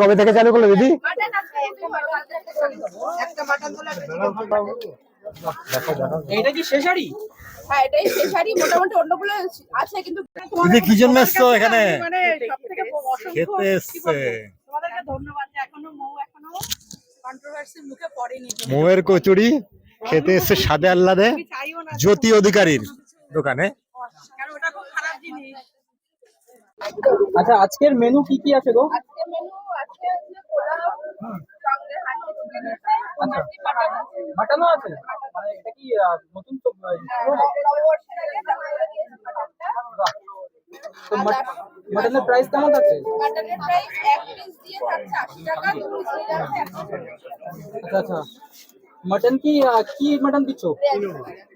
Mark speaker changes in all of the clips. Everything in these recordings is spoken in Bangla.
Speaker 1: কবে থেকে চালু করলো দিদি?
Speaker 2: এটা কি শেষারি?
Speaker 3: হ্যাঁ, এটাই শেষারি। মোটামুটি অন্যগুলো আছে, কিন্তু
Speaker 1: দিদি কি জন্য এসছো এখানে?
Speaker 3: মানে সবথেকে
Speaker 1: খেতে এসছে।
Speaker 3: তোমাদেরকে ধন্যবাদ যে এখনো কন্ট্রোভার্সির মুখে পড়েনি।
Speaker 1: মৌয়ের কচুরি খেতে এসছে স্বাদে আহ্লাদে জ্যোতি অধিকারীর দোকানে।
Speaker 3: কারণ ওটা খুব খারাপ জিনিস।
Speaker 2: আচ্ছা, আজকের মেনু কি কি আছে গো?
Speaker 3: আজকে মেনু আছে হচ্ছে পোলাও, সঙ্গে হান্ডি চিকেন আছে,
Speaker 2: আচ্ছা,
Speaker 3: মাটন আছে।
Speaker 2: মাটনও আছে? মানে এটা কি নতুন তো
Speaker 3: নববর্ষের আগে তারপরে দিয়েছে মাটনটা।
Speaker 2: বাহ। তো মাটনের প্রাইস কেমন আছে?
Speaker 3: মাটনের প্রাইস এক পিস দিয়ে থাকছে 80 টাকা, দু পিস নিলে আছে 100 টাকা।
Speaker 2: আচ্ছা আচ্ছা, মাটন কি কি মাটন দিচ্ছ?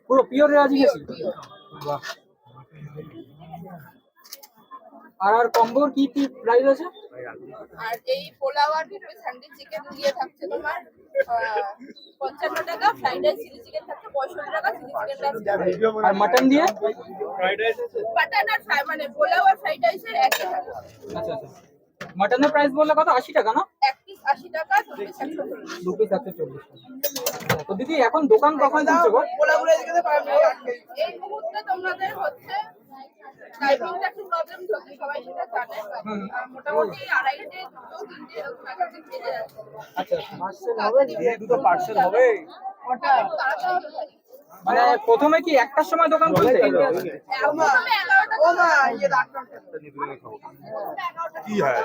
Speaker 2: পুরো পিওর রেওয়াজি গেছি। বাহ। আর কম্বোর কি কি প্রাইস আছে?
Speaker 3: আর এই পোলাও আর দু পিস হান্ডি চিকেন দিয়ে থাকছে তোমার 55 টাকা, ফ্রাইড রাইস চিলি চিকেন থাকছে 65 টাকা, চিলি চিকেনটা আছে।
Speaker 2: আর মাটন দিয়ে?
Speaker 3: মাটন আর ফ্রাই মানে পোলাও আর ফ্রাইড রাইসের একই টাকা।
Speaker 2: আচ্ছা আচ্ছা, মাটনের প্রাইস বললে কত? 80 টাকা না?
Speaker 3: এক পিস 80 টাকা, দু পিস 140।
Speaker 2: দু পিস 140। তো দিদি এখন দোকান কখন খুলছো গো?
Speaker 3: এই মুহূর্তে তোমাদের হচ্ছে টাইমিংটা একটু প্রবলেম চলছে, সবাই সেটা জানে। মোটামুটি 2:30 2 3 এরকম একটা বেজে যাচ্ছে।
Speaker 2: আচ্ছা,
Speaker 3: দুটো পার্সেল হবে ওটা তাড়াতাড়ি হবে।
Speaker 2: মানে প্রথমে কি একটার সময় দোকান খুলছে?
Speaker 3: প্রথমে 11টা ও মা ইয়ে 8টা কি হয়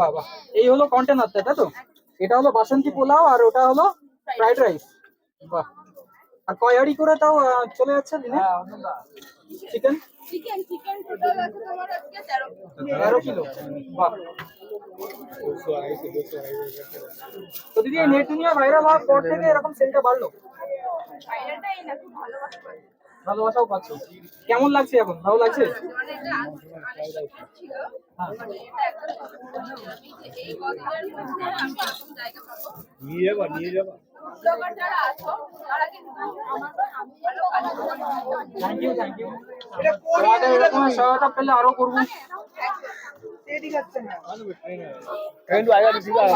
Speaker 2: বাবা, এই হলো কন্টেনারটা, তাই তো? এটা হলো বাসন্তী পোলাও আর ওটা হলো ফ্রাইড রাইস। বাহ। আর কয় হাঁড়ি করে তাও চলে যাচ্ছে দিনে? চিকেন
Speaker 3: চিকেন টোটাল আছে তোমার আজকে
Speaker 2: 13 কিলো। বাহ। তো দিদি এই নেট দুনিয়া ভাইরাল হওয়ার পর থেকে এরকম সেলটা বাড়লো?
Speaker 3: ফাইনালটাই না, খুব ভালোবাসা পাই।
Speaker 2: ভালোবাসাও পাচ্ছ? কেমন লাগছে এখন? ভালো লাগছে?
Speaker 3: মানে এটা আনএক্সপেক্টেড ছিল। মানে এটা একটা আমি যে এই কদিনের মধ্যে আমি এরকম জায়গা পাবো। নিয়ে যাবা ব্লগার যারা আছো তারা কিন্তু আমার ভালো কাজ করছে।
Speaker 2: Thank you thank you. তোমাদের এরকম সহায়তা পেলে আরো করবো।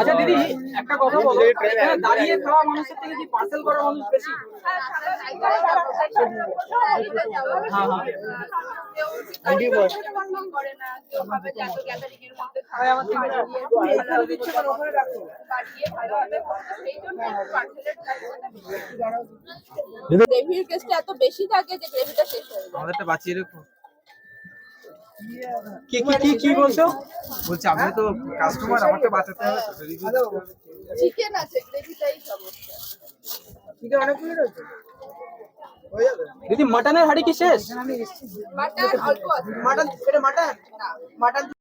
Speaker 2: আচ্ছা দিদি, একটা কথা বলো, এখানে দাঁড়িয়ে খাওয়া মানুষের থেকে কি পার্সেল করা মানুষ বেশি?
Speaker 3: হ্যাঁ হ্যাঁ, কেউ করে না, কেউ ভাবে যে এত গ্যাদারিং এর মধ্যে খাওয়া আমার পাঠিয়ে ভালোভাবে করতে, সেই জন্য পার্সেলের গ্রেভির কেসটা এত বেশি থাকে যে গ্রেভিটা শেষ হয়ে যায়।
Speaker 4: আমাদেরটা বাঁচিয়ে রেখো।
Speaker 2: কি কি কি কি বলছো?
Speaker 4: বলছি আমি তো কাস্টমার, আমারটা বাঁচাতে হবে তো।
Speaker 3: চিকেন আছে, গ্রেভিটাই সমস্যা।
Speaker 4: চিকেন অনেকগুলো রয়েছে, হয়ে যাবে।
Speaker 2: দিদি মাটনের হাঁড়ি কি শেষ?
Speaker 3: মাটন অল্প আছে।
Speaker 4: মাটন, এটা মাটন
Speaker 3: না
Speaker 4: মাটন